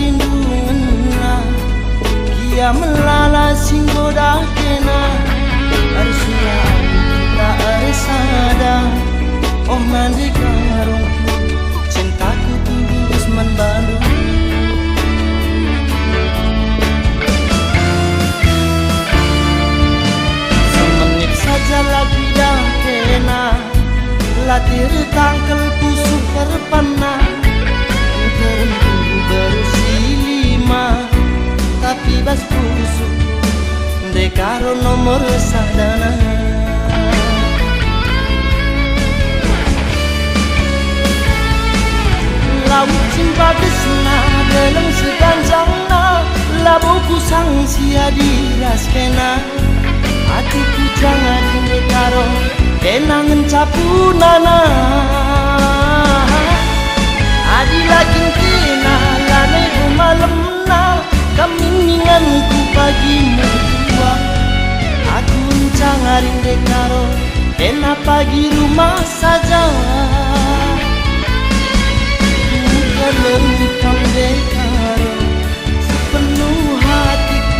tindungenna kia melala singgoda kena harusnya kita resada oh nanti karung cintaku tulus membantu semenit saja lagi dah kena latir tangkel pusuk perpana berusi 5 tapi bas pusuk dekaro nomor sadana laut cinta desna dalam seganjangna labuku sang sia diraskena hatiku jangan dekaro kenangan capunana adi lagi kena lane malamna kamininganku pagi mertua aku cangaring dekaro kena pagi rumah saja lengkap dekaro sepenuh hatiku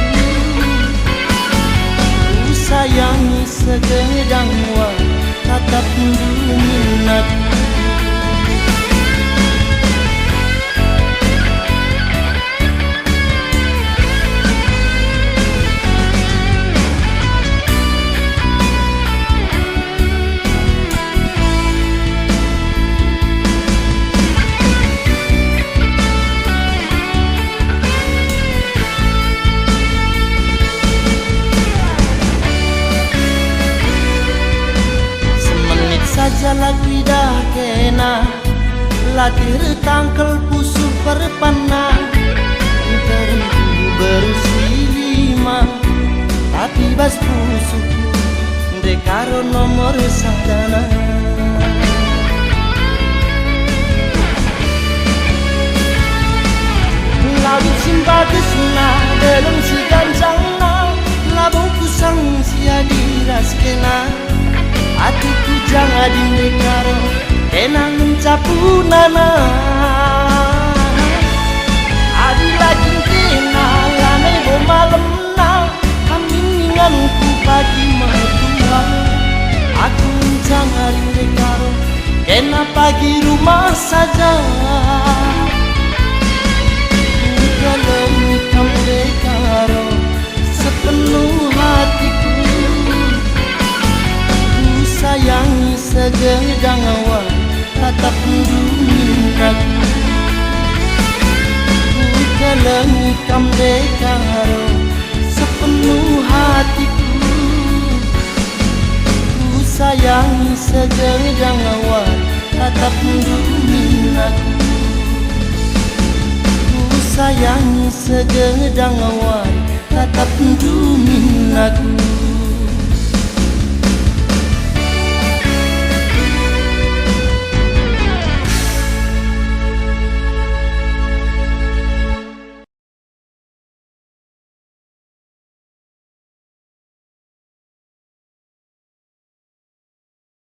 ku sayangi segedang tatap minatku saja lagi dah kena latir tangkel pusuk perpana berusi 5 tapi bas pusuk dekaro nomor sadana lalu simpa desna dalam seganjangna labuku sang sia diraskena hatiku jangan dikaro kenangan capunana adi lagi kena lane bo malemna kamininganku pagi mertua aku jangan dikaro kena pagi rumah saja kalau kamu dekaro sepenuh hatiku sayangi segedang awal tatap minatku ku kelengkam dekaro sepenuh hatiku ku sayangi segedang awal tatap minatku ku sayangi segedang awal tatap minatku